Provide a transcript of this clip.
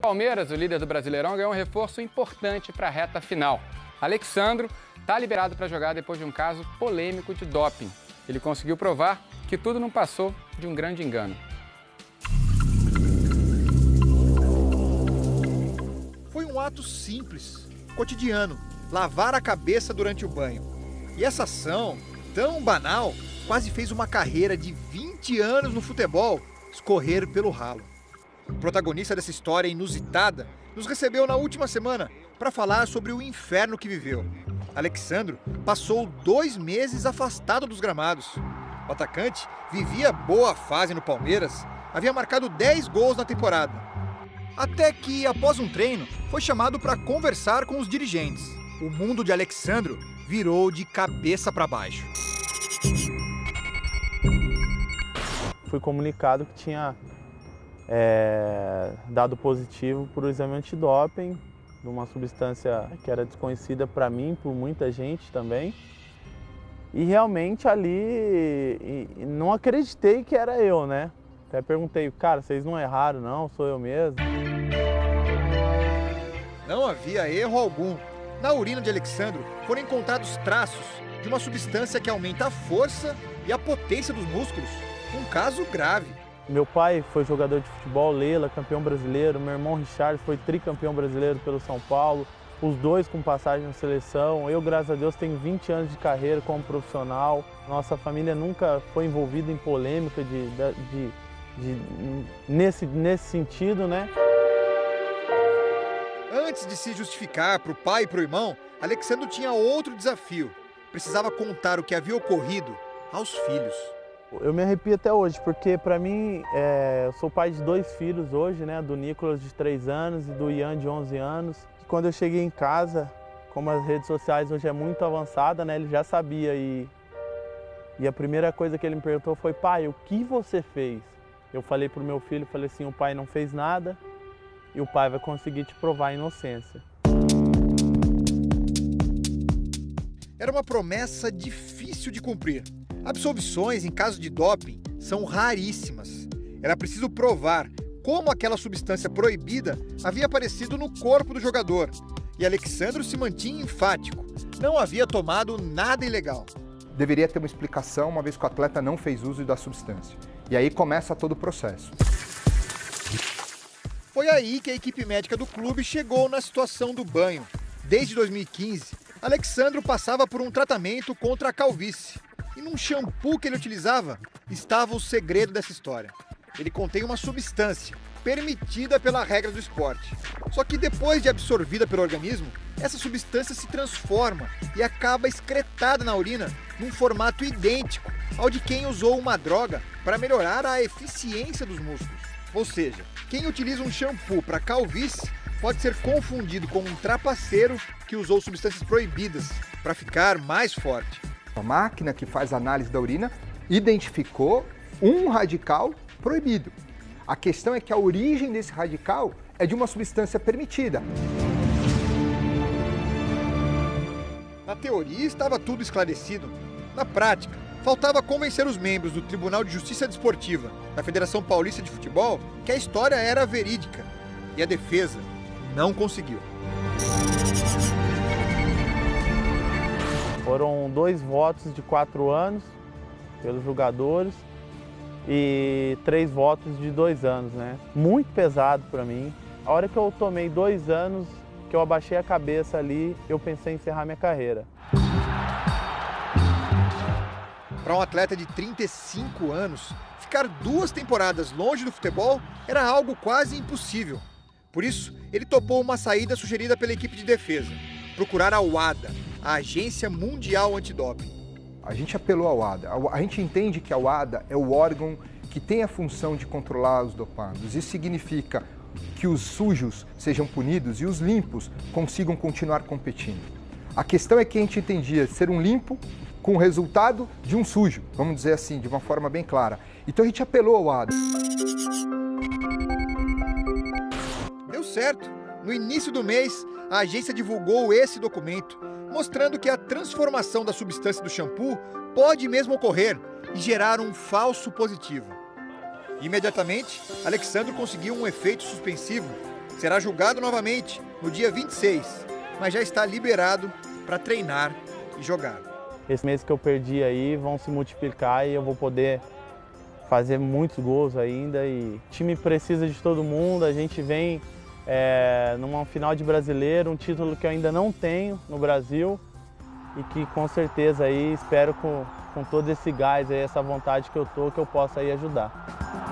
Palmeiras, o líder do Brasileirão, ganhou um reforço importante para a reta final. Alexandro está liberado para jogar depois de um caso polêmico de doping. Ele conseguiu provar que tudo não passou de um grande engano. Foi um ato simples, cotidiano, lavar a cabeça durante o banho. E essa ação, tão banal, quase fez uma carreira de 20 anos no futebol escorrer pelo ralo. O protagonista dessa história inusitada nos recebeu na última semana para falar sobre o inferno que viveu. Alexandro passou 2 meses afastado dos gramados. O atacante vivia boa fase no Palmeiras, havia marcado 10 gols na temporada. Até que, após um treino, foi chamado para conversar com os dirigentes. O mundo de Alexandro virou de cabeça para baixo. Fui comunicado que tinha dado positivo para o exame antidoping, de uma substância que era desconhecida para mim, por muita gente também. E realmente ali não acreditei que era eu, né? Até perguntei, cara, vocês não erraram não? Sou eu mesmo? Não havia erro algum. Na urina de Alexandro foram encontrados traços de uma substância que aumenta a força e a potência dos músculos. Um caso grave. Meu pai foi jogador de futebol, Leila, campeão brasileiro. Meu irmão Richard foi tricampeão brasileiro pelo São Paulo. Os dois com passagem na seleção. Eu, graças a Deus, tenho 20 anos de carreira como profissional. Nossa família nunca foi envolvida em polêmica nesse sentido, né? Antes de se justificar para o pai e para o irmão, Alexandro tinha outro desafio. Precisava contar o que havia ocorrido aos filhos. Eu me arrepio até hoje, porque para mim, eu sou pai de 2 filhos hoje, né? Do Nicolas de 3 anos e do Ian de 11 anos. E quando eu cheguei em casa, como as redes sociais hoje é muito avançada, né? Ele já sabia e a primeira coisa que ele me perguntou foi: pai, o que você fez? Eu falei pro meu filho, falei assim: o pai não fez nada e o pai vai conseguir te provar a inocência. Era uma promessa difícil de cumprir. Absolvições em caso de doping são raríssimas. Era preciso provar como aquela substância proibida havia aparecido no corpo do jogador. E Alexandro se mantinha enfático. Não havia tomado nada ilegal. Deveria ter uma explicação, uma vez que o atleta não fez uso da substância. E aí começa todo o processo. Foi aí que a equipe médica do clube chegou na situação do banho. Desde 2015, Alexandro passava por um tratamento contra a calvície. E num shampoo que ele utilizava, estava o segredo dessa história. Ele contém uma substância permitida pela regra do esporte. Só que depois de absorvida pelo organismo, essa substância se transforma e acaba excretada na urina num formato idêntico ao de quem usou uma droga para melhorar a eficiência dos músculos. Ou seja, quem utiliza um shampoo para calvície pode ser confundido com um trapaceiro que usou substâncias proibidas para ficar mais forte. A máquina que faz a análise da urina identificou um radical proibido. A questão é que a origem desse radical é de uma substância permitida. Na teoria estava tudo esclarecido. Na prática, faltava convencer os membros do Tribunal de Justiça Desportiva da Federação Paulista de Futebol que a história era verídica. E a defesa não conseguiu. Foram 2 votos de 4 anos pelos jogadores e 3 votos de 2 anos, né? Muito pesado para mim. A hora que eu tomei 2 anos, que eu abaixei a cabeça ali, eu pensei em encerrar minha carreira. Para um atleta de 35 anos, ficar 2 temporadas longe do futebol era algo quase impossível. Por isso, ele topou uma saída sugerida pela equipe de defesa: procurar a WADA, a Agência Mundial Antidoping. A gente apelou ao WADA. A gente entende que a WADA é o órgão que tem a função de controlar os dopados. Isso significa que os sujos sejam punidos e os limpos consigam continuar competindo. A questão é que a gente entendia ser um limpo com o resultado de um sujo, vamos dizer assim, de uma forma bem clara. Então a gente apelou ao WADA. Deu certo. No início do mês, a agência divulgou esse documento, mostrando que a transformação da substância do shampoo pode mesmo ocorrer e gerar um falso positivo. Imediatamente, Alexandro conseguiu um efeito suspensivo Será julgado novamente no dia 26, mas já está liberado para treinar e jogar. Esse mês que eu perdi aí vão se multiplicar e eu vou poder fazer muitos gols ainda. E o time precisa de todo mundo, a gente vem numa final de brasileiro, um título que eu ainda não tenho no Brasil e que com certeza aí espero com todo esse gás, aí, essa vontade que eu tô, que eu possa aí ajudar.